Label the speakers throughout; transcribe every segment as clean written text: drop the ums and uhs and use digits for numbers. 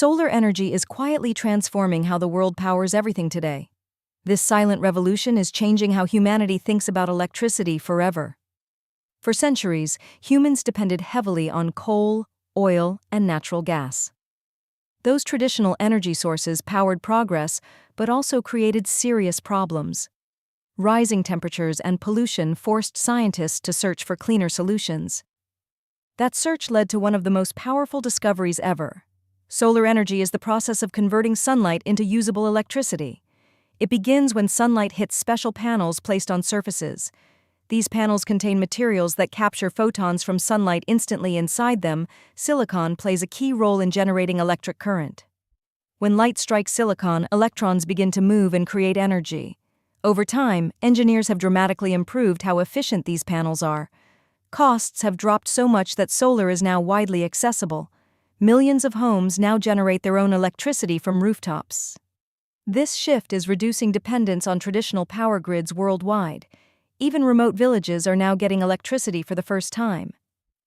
Speaker 1: Solar energy is quietly transforming how the world powers everything today. This silent revolution is changing how humanity thinks about electricity forever. For centuries, humans depended heavily on coal, oil, and natural gas. Those traditional energy sources powered progress, but also created serious problems. Rising temperatures and pollution forced scientists to search for cleaner solutions. That search led to one of the most powerful discoveries ever. Solar energy is the process of converting sunlight into usable electricity. It begins when sunlight hits special panels placed on surfaces. These panels contain materials that capture photons from sunlight instantly inside them. Silicon plays a key role in generating electric current. When light strikes silicon, electrons begin to move and create energy. Over time, engineers have dramatically improved how efficient these panels are. Costs have dropped so much that solar is now widely accessible. Millions of homes now generate their own electricity from rooftops. This shift is reducing dependence on traditional power grids worldwide. Even remote villages are now getting electricity for the first time.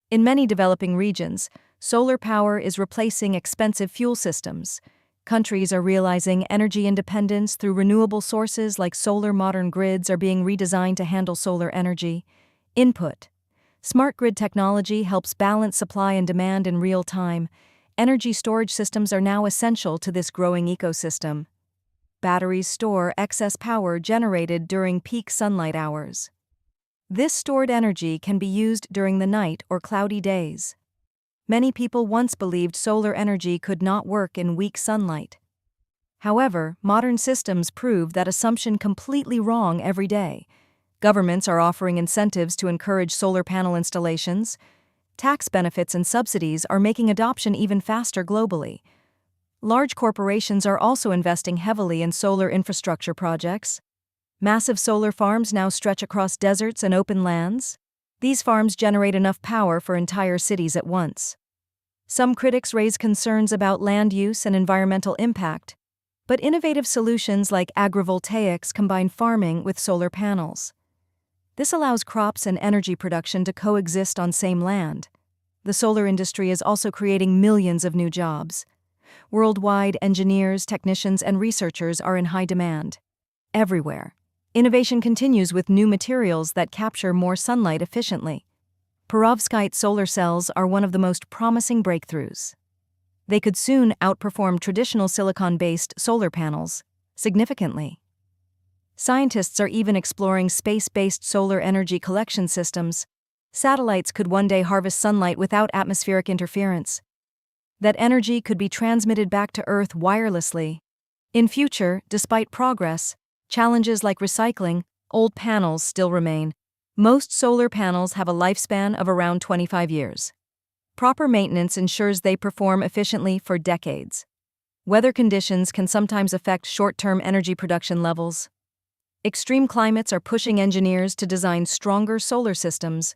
Speaker 1: In many developing regions, solar power is replacing expensive fuel systems. Countries are realizing energy independence through renewable sources like solar. Modern grids are being redesigned to handle solar energy. Input. Smart grid technology helps balance supply and demand in real time. Energy storage systems are now essential to this growing ecosystem. Batteries store excess power generated during peak sunlight hours. This stored energy can be used during the night or cloudy days. Many people once believed solar energy could not work in weak sunlight. However, modern systems prove that assumption completely wrong every day. Governments are offering incentives to encourage solar panel installations. Tax benefits and subsidies are making adoption even faster globally. Large corporations are also investing heavily in solar infrastructure projects. Massive solar farms now stretch across deserts and open lands. These farms generate enough power for entire cities at once. Some critics raise concerns about land use and environmental impact, but innovative solutions like agrivoltaics combine farming with solar panels. This allows crops and energy production to coexist on same land. The solar industry is also creating millions of new jobs. Worldwide, engineers, technicians, and researchers are in high demand. Everywhere, innovation continues with new materials that capture more sunlight efficiently. Perovskite solar cells are one of the most promising breakthroughs. They could soon outperform traditional silicon-based solar panels significantly. Scientists are even exploring space-based solar energy collection systems. Satellites could one day harvest sunlight without atmospheric interference. That energy could be transmitted back to Earth wirelessly. In future, despite progress, challenges like recycling old panels still remain. Most solar panels have a lifespan of around 25 years. Proper maintenance ensures they perform efficiently for decades. Weather conditions can sometimes affect short-term energy production levels. Extreme climates are pushing engineers to design stronger solar systems.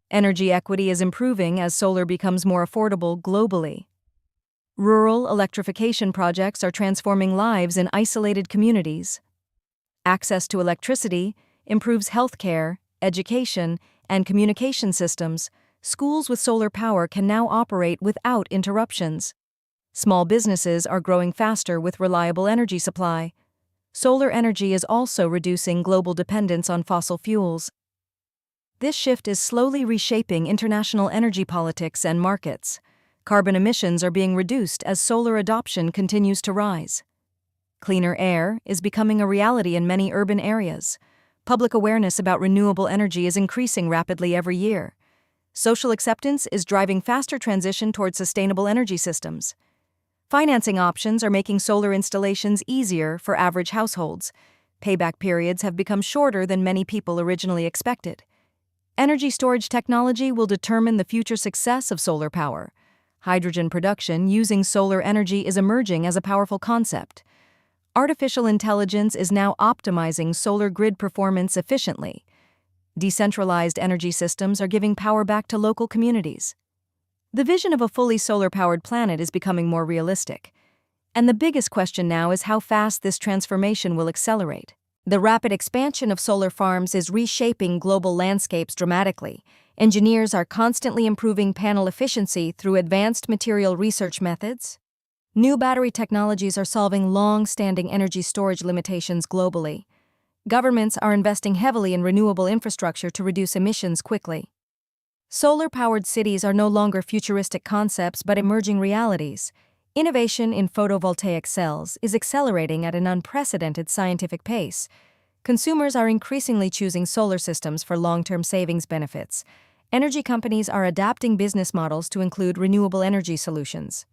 Speaker 1: Energy equity is improving as solar becomes more affordable globally. Rural electrification projects are transforming lives in isolated communities. Access to electricity improves healthcare, education, and communication systems. Schools with solar power can now operate without interruptions. Small businesses are growing faster with reliable energy supply. Solar energy is also reducing global dependence on fossil fuels. This shift is slowly reshaping international energy politics and markets. Carbon emissions are being reduced as solar adoption continues to rise. Cleaner air is becoming a reality in many urban areas. Public awareness about renewable energy is increasing rapidly every year. Social acceptance is driving faster transition towards sustainable energy systems. Financing options are making solar installations easier for average households. Payback periods have become shorter than many people originally expected. Energy storage technology will determine the future success of solar power. Hydrogen production using solar energy is emerging as a powerful concept. Artificial intelligence is now optimizing solar grid performance efficiently. Decentralized energy systems are giving power back to local communities. The vision of a fully solar-powered planet is becoming more realistic. And the biggest question now is how fast this transformation will accelerate. The rapid expansion of solar farms is reshaping global landscapes dramatically. Engineers are constantly improving panel efficiency through advanced material research methods. New battery technologies are solving long-standing energy storage limitations globally. Governments are investing heavily in renewable infrastructure to reduce emissions quickly. Solar-powered cities are no longer futuristic concepts but emerging realities. Innovation in photovoltaic cells is accelerating at an unprecedented scientific pace. Consumers are increasingly choosing solar systems for long-term savings benefits. Energy companies are adapting business models to include renewable energy solutions.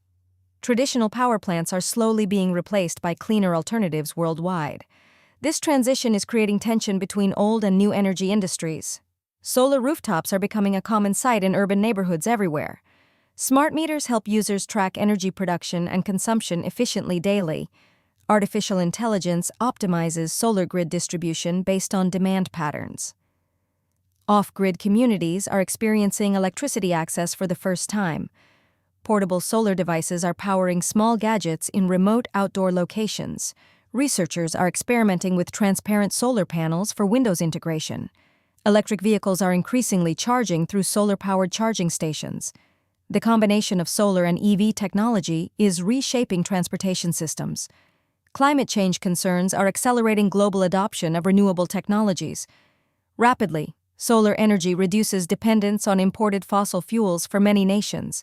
Speaker 1: Traditional power plants are slowly being replaced by cleaner alternatives worldwide. This transition is creating tension between old and new energy industries. Solar rooftops are becoming a common sight in urban neighborhoods everywhere. Smart meters help users track energy production and consumption efficiently daily. Artificial intelligence optimizes solar grid distribution based on demand patterns. Off-grid communities are experiencing electricity access for the first time. Portable solar devices are powering small gadgets in remote outdoor locations. Researchers are experimenting with transparent solar panels for Windows integration. Electric vehicles are increasingly charging through solar-powered charging stations. The combination of solar and EV technology is reshaping transportation systems. Climate change concerns are accelerating global adoption of renewable technologies. Rapidly, solar energy reduces dependence on imported fossil fuels for many nations.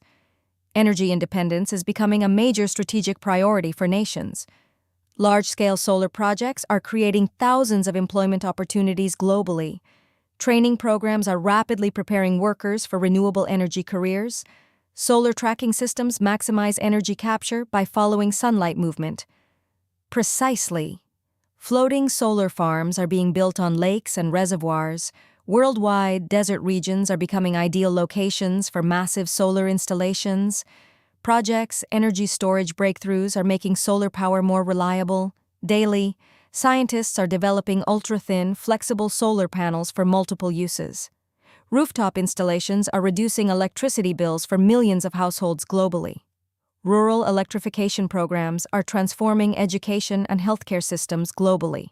Speaker 1: Energy independence is becoming a major strategic priority for nations. Large-scale solar projects are creating thousands of employment opportunities globally. Training programs are rapidly preparing workers for renewable energy careers. Solar tracking systems maximize energy capture by following sunlight movement. Precisely. Floating solar farms are being built on lakes and reservoirs. Worldwide, desert regions are becoming ideal locations for massive solar installations. Projects, energy storage breakthroughs are making solar power more reliable. Daily, scientists are developing ultra-thin, flexible solar panels for multiple uses. Rooftop installations are reducing electricity bills for millions of households globally. Rural electrification programs are transforming education and healthcare systems globally.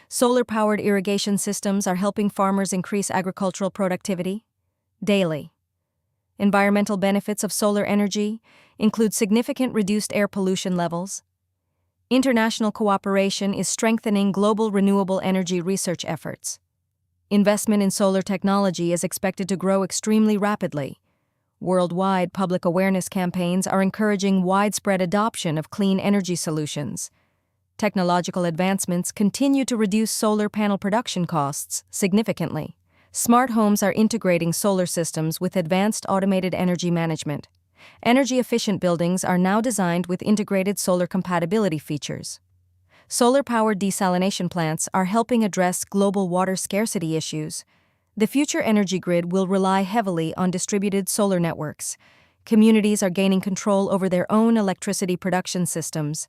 Speaker 1: Solar-powered irrigation systems are helping farmers increase agricultural productivity. Daily. Environmental benefits of solar energy include significant reduced air pollution levels. International cooperation is strengthening global renewable energy research efforts. Investment in solar technology is expected to grow extremely rapidly. Worldwide, public awareness campaigns are encouraging widespread adoption of clean energy solutions. Technological advancements continue to reduce solar panel production costs significantly. Smart homes are integrating solar systems with advanced automated energy management. Energy-efficient buildings are now designed with integrated solar compatibility features. Solar-powered desalination plants are helping address global water scarcity issues. The future energy grid will rely heavily on distributed solar networks. Communities are gaining control over their own electricity production systems.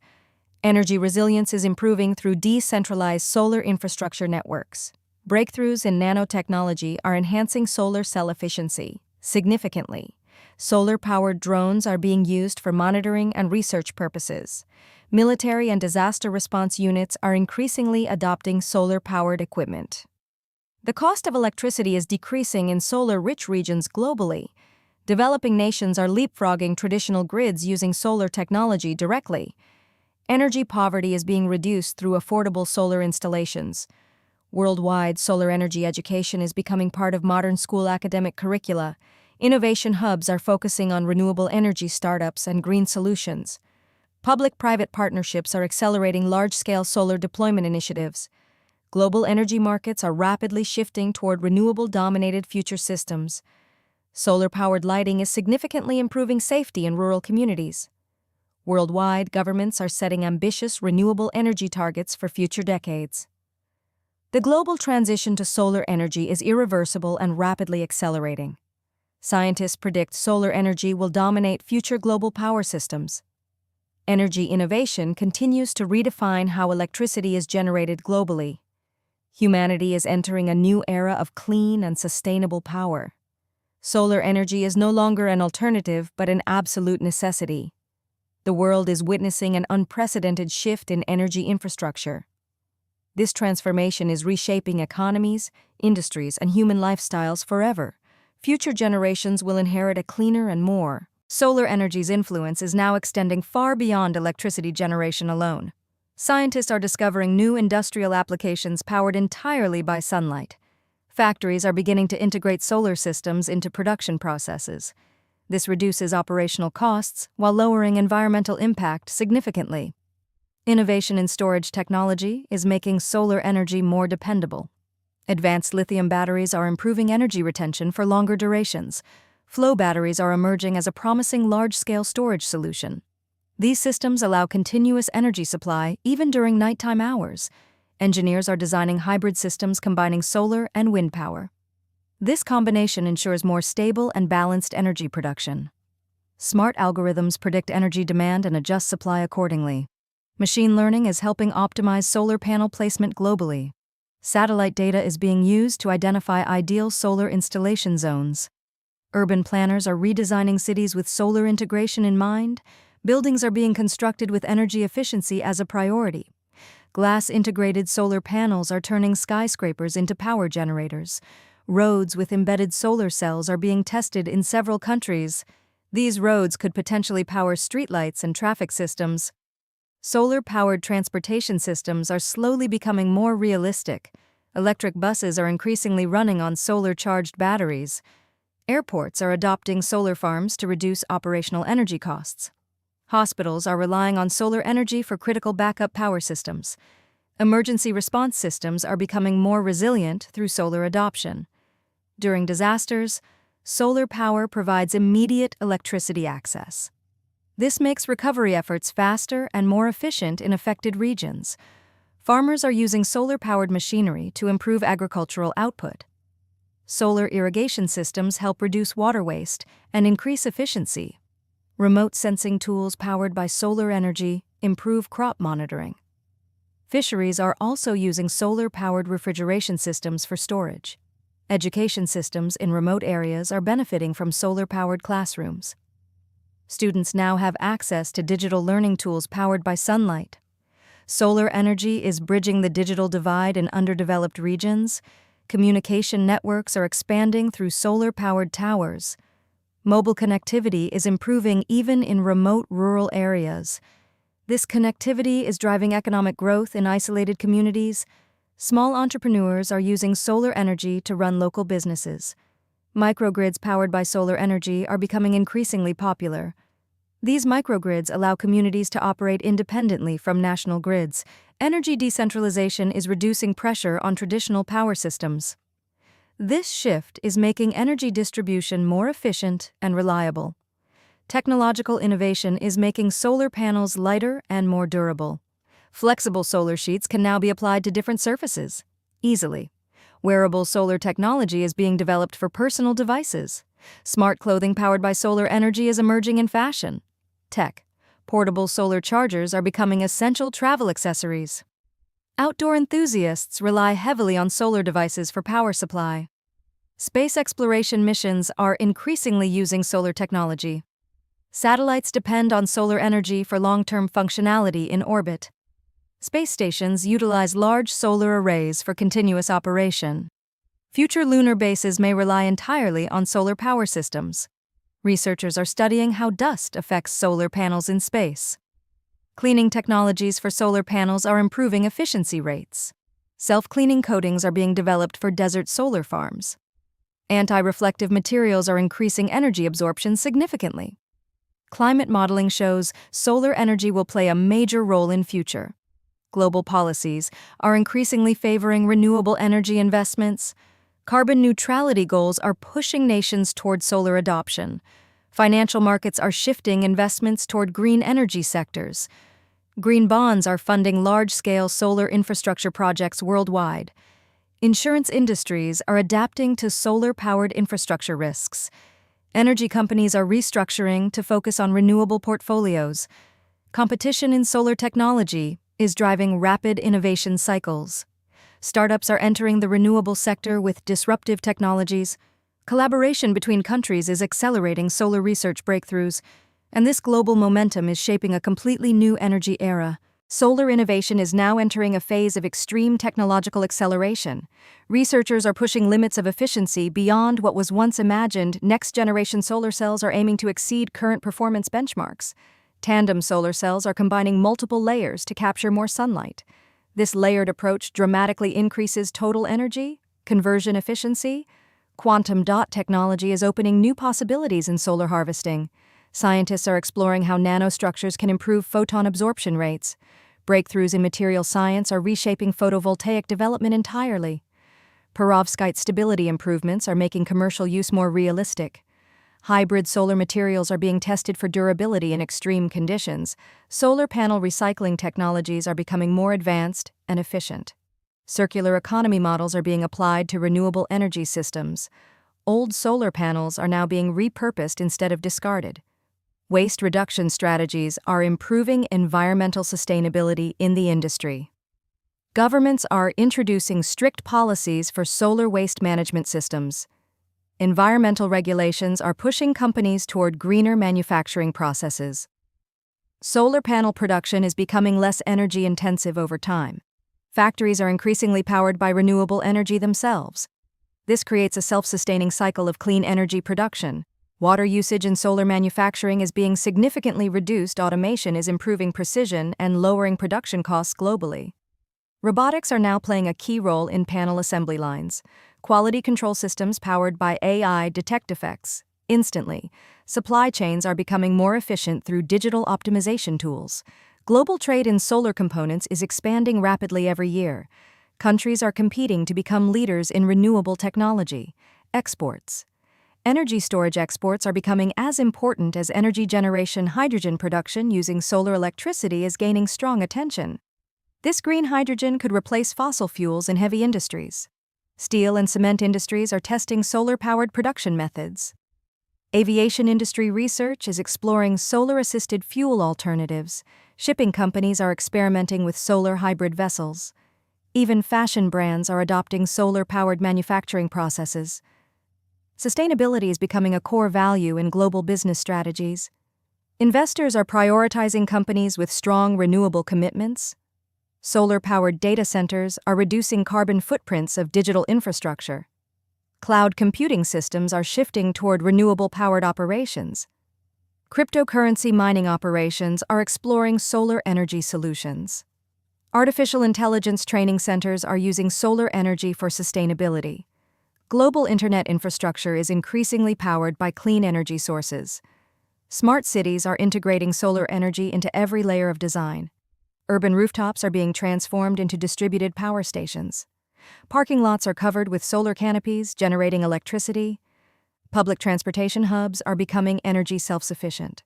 Speaker 1: Energy resilience is improving through decentralized solar infrastructure networks. Breakthroughs in nanotechnology are enhancing solar cell efficiency significantly. Solar-powered drones are being used for monitoring and research purposes. Military and disaster response units are increasingly adopting solar-powered equipment. The cost of electricity is decreasing in solar-rich regions globally. Developing nations are leapfrogging traditional grids using solar technology directly. Energy poverty is being reduced through affordable solar installations. Worldwide, solar energy education is becoming part of modern school academic curricula. Innovation hubs are focusing on renewable energy startups and green solutions. Public-private partnerships are accelerating large-scale solar deployment initiatives. Global energy markets are rapidly shifting toward renewable-dominated future systems. Solar-powered lighting is significantly improving safety in rural communities. Worldwide, governments are setting ambitious renewable energy targets for future decades. The global transition to solar energy is irreversible and rapidly accelerating. Scientists predict solar energy will dominate future global power systems. Energy innovation continues to redefine how electricity is generated globally. Humanity is entering a new era of clean and sustainable power. Solar energy is no longer an alternative but an absolute necessity. The world is witnessing an unprecedented shift in energy infrastructure. This transformation is reshaping economies, industries, and human lifestyles forever. Future generations will inherit a cleaner and more Solar energy's influence is now extending far beyond electricity generation alone. Scientists are discovering new industrial applications powered entirely by sunlight. Factories are beginning to integrate solar systems into production processes. This reduces operational costs while lowering environmental impact significantly. Innovation in storage technology is making solar energy more dependable. Advanced lithium batteries are improving energy retention for longer durations. Flow batteries are emerging as a promising large-scale storage solution. These systems allow continuous energy supply even during nighttime hours. Engineers are designing hybrid systems combining solar and wind power. This combination ensures more stable and balanced energy production. Smart algorithms predict energy demand and adjust supply accordingly. Machine learning is helping optimize solar panel placement globally. Satellite data is being used to identify ideal solar installation zones. Urban planners are redesigning cities with solar integration in mind. Buildings are being constructed with energy efficiency as a priority. Glass-integrated solar panels are turning skyscrapers into power generators. Roads with embedded solar cells are being tested in several countries. These roads could potentially power streetlights and traffic systems. Solar-powered transportation systems are slowly becoming more realistic. Electric buses are increasingly running on solar-charged batteries. Airports are adopting solar farms to reduce operational energy costs. Hospitals are relying on solar energy for critical backup power systems. Emergency response systems are becoming more resilient through solar adoption. During disasters, solar power provides immediate electricity access. This makes recovery efforts faster and more efficient in affected regions. Farmers are using solar-powered machinery to improve agricultural output. Solar irrigation systems help reduce water waste and increase efficiency. Remote sensing tools powered by solar energy improve crop monitoring. Fisheries are also using solar-powered refrigeration systems for storage. Education systems in remote areas are benefiting from solar-powered classrooms. Students now have access to digital learning tools powered by sunlight. Solar energy is bridging the digital divide in underdeveloped regions. Communication networks are expanding through solar-powered towers. Mobile connectivity is improving even in remote rural areas. This connectivity is driving economic growth in isolated communities. Small entrepreneurs are using solar energy to run local businesses. Microgrids powered by solar energy are becoming increasingly popular. These microgrids allow communities to operate independently from national grids. Energy decentralization is reducing pressure on traditional power systems. This shift is making energy distribution more efficient and reliable. Technological innovation is making solar panels lighter and more durable. Flexible solar sheets can now be applied to different surfaces easily. Wearable solar technology is being developed for personal devices. Smart clothing powered by solar energy is emerging in fashion. Tech. Portable solar chargers are becoming essential travel accessories. Outdoor enthusiasts rely heavily on solar devices for power supply. Space exploration missions are increasingly using solar technology. Satellites depend on solar energy for long-term functionality in orbit. Space stations utilize large solar arrays for continuous operation. Future lunar bases may rely entirely on solar power systems. Researchers are studying how dust affects solar panels in space. Cleaning technologies for solar panels are improving efficiency rates. Self-cleaning coatings are being developed for desert solar farms. Anti-reflective materials are increasing energy absorption significantly. Climate modeling shows solar energy will play a major role in future. Global policies are increasingly favoring renewable energy investments. Carbon neutrality goals are pushing nations toward solar adoption. Financial markets are shifting investments toward green energy sectors. Green bonds are funding large-scale solar infrastructure projects worldwide. Insurance industries are adapting to solar-powered infrastructure risks. Energy companies are restructuring to focus on renewable portfolios. Competition in solar technology is driving rapid innovation cycles. Startups are entering the renewable sector with disruptive technologies. Collaboration between countries is accelerating solar research breakthroughs, and this global momentum is shaping a completely new energy era. Solar innovation is now entering a phase of extreme technological acceleration. Researchers are pushing limits of efficiency beyond what was once imagined. Next-generation solar cells are aiming to exceed current performance benchmarks. Tandem solar cells are combining multiple layers to capture more sunlight. This layered approach dramatically increases total energy, conversion efficiency. Quantum dot technology is opening new possibilities in solar harvesting. Scientists are exploring how nanostructures can improve photon absorption rates. Breakthroughs in material science are reshaping photovoltaic development entirely. Perovskite stability improvements are making commercial use more realistic. Hybrid solar materials are being tested for durability in extreme conditions. Solar panel recycling technologies are becoming more advanced and efficient. Circular economy models are being applied to renewable energy systems. Old solar panels are now being repurposed instead of discarded. Waste reduction strategies are improving environmental sustainability in the industry. Governments are introducing strict policies for solar waste management systems. Environmental regulations are pushing companies toward greener manufacturing processes. Solar panel production is becoming less energy-intensive over time. Factories are increasingly powered by renewable energy themselves. This creates a self-sustaining cycle of clean energy production. Water usage in solar manufacturing is being significantly reduced. Automation is improving precision and lowering production costs globally. Robotics are now playing a key role in panel assembly lines. Quality control systems powered by AI detect defects instantly. Supply chains are becoming more efficient through digital optimization tools. Global trade in solar components is expanding rapidly every year. Countries are competing to become leaders in renewable technology. Exports. Energy storage exports are becoming as important as energy generation. Hydrogen production using solar electricity is gaining strong attention. This green hydrogen could replace fossil fuels in heavy industries. Steel and cement industries are testing solar-powered production methods. Aviation industry research is exploring solar-assisted fuel alternatives. Shipping companies are experimenting with solar hybrid vessels. Even fashion brands are adopting solar-powered manufacturing processes. Sustainability is becoming a core value in global business strategies. Investors are prioritizing companies with strong renewable commitments. Solar-powered data centers are reducing carbon footprints of digital infrastructure. Cloud computing systems are shifting toward renewable-powered operations. Cryptocurrency mining operations are exploring solar energy solutions. Artificial intelligence training centers are using solar energy for sustainability. Global internet infrastructure is increasingly powered by clean energy sources. Smart cities are integrating solar energy into every layer of design. Urban rooftops are being transformed into distributed power stations. Parking lots are covered with solar canopies, generating electricity. Public transportation hubs are becoming energy self-sufficient.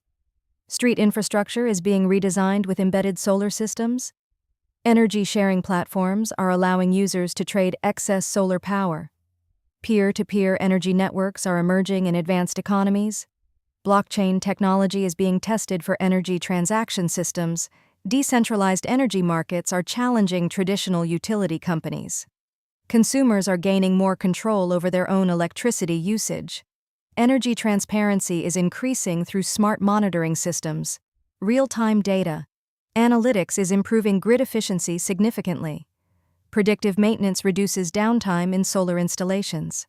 Speaker 1: Street infrastructure is being redesigned with embedded solar systems. Energy sharing platforms are allowing users to trade excess solar power. Peer-to-peer energy networks are emerging in advanced economies. Blockchain technology is being tested for energy transaction systems. Decentralized energy markets are challenging traditional utility companies. Consumers are gaining more control over their own electricity usage. Energy transparency is increasing through smart monitoring systems. Real-time data. Analytics is improving grid efficiency significantly. Predictive maintenance reduces downtime in solar installations.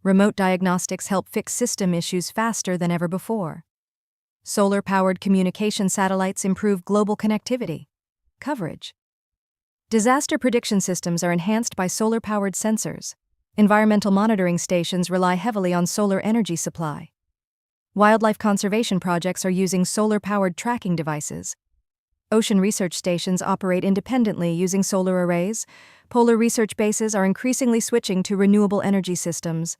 Speaker 1: Remote diagnostics help fix system issues faster than ever before. Solar-powered communication satellites improve global connectivity. Coverage. Disaster prediction systems are enhanced by solar-powered sensors. Environmental monitoring stations rely heavily on solar energy supply. Wildlife conservation projects are using solar-powered tracking devices. Ocean research stations operate independently using solar arrays. Polar research bases are increasingly switching to renewable energy systems.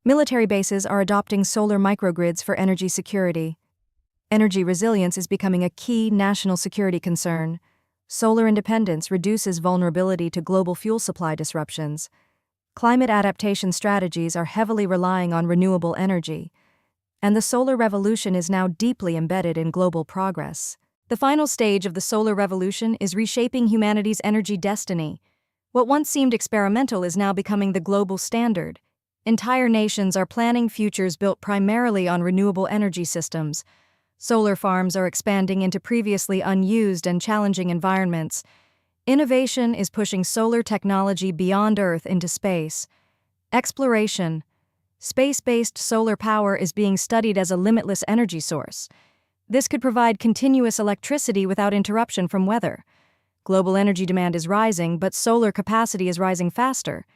Speaker 1: Military bases are adopting solar microgrids for energy security. Energy resilience is becoming a key national security concern. Solar independence reduces vulnerability to global fuel supply disruptions. Climate adaptation strategies are heavily relying on renewable energy. And the solar revolution is now deeply embedded in global progress. The final stage of the solar revolution is reshaping humanity's energy destiny. What once seemed experimental is now becoming the global standard. Entire nations are planning futures built primarily on renewable energy systems. Solar farms are expanding into previously unused and challenging environments. Innovation is pushing solar technology beyond Earth into space. Exploration. Space-based solar power is being studied as a limitless energy source. This could provide continuous electricity without interruption from weather. Global energy demand is rising, but solar capacity is rising faster.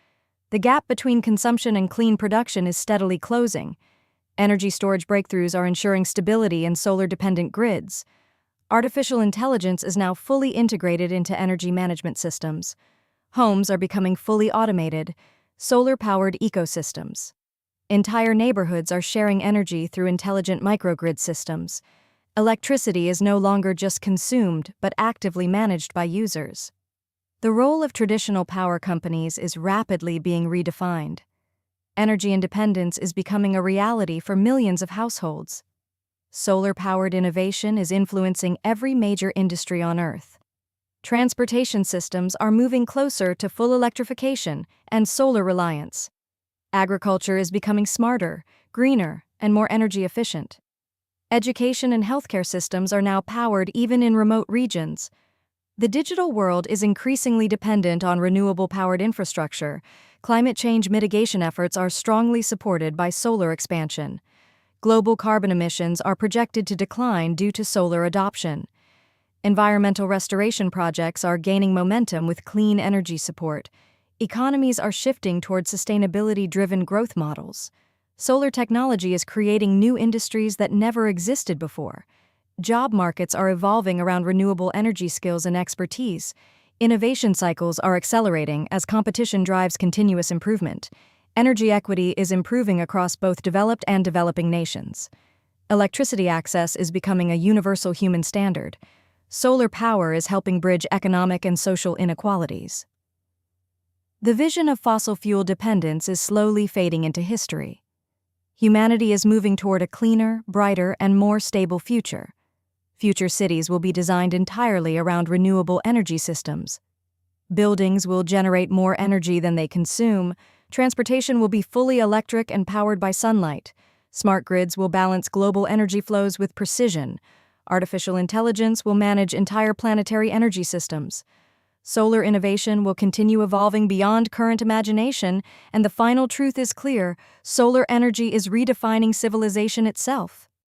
Speaker 1: The gap between consumption and clean production is steadily closing. Energy storage breakthroughs are ensuring stability in solar-dependent grids. Artificial intelligence is now fully integrated into energy management systems. Homes are becoming fully automated, solar-powered ecosystems. Entire neighborhoods are sharing energy through intelligent microgrid systems. Electricity is no longer just consumed, but actively managed by users. The role of traditional power companies is rapidly being redefined. Energy independence is becoming a reality for millions of households. Solar-powered innovation is influencing every major industry on Earth. Transportation systems are moving closer to full electrification and solar reliance. Agriculture is becoming smarter, greener, and more energy efficient. Education and healthcare systems are now powered even in remote regions. The digital world is increasingly dependent on renewable-powered infrastructure. Climate change mitigation efforts are strongly supported by solar expansion. Global carbon emissions are projected to decline due to solar adoption. Environmental restoration projects are gaining momentum with clean energy support. Economies are shifting toward sustainability-driven growth models. Solar technology is creating new industries that never existed before. Job markets are evolving around renewable energy skills and expertise. Innovation cycles are accelerating as competition drives continuous improvement. Energy equity is improving across both developed and developing nations. Electricity access is becoming a universal human standard. Solar power is helping bridge economic and social inequalities. The vision of fossil fuel dependence is slowly fading into history. Humanity is moving toward a cleaner, brighter, and more stable future. Future cities will be designed entirely around renewable energy systems. Buildings will generate more energy than they consume. Transportation will be fully electric and powered by sunlight. Smart grids will balance global energy flows with precision. Artificial intelligence will manage entire planetary energy systems. Solar innovation will continue evolving beyond current imagination, and the final truth is clear: solar energy is redefining civilization itself.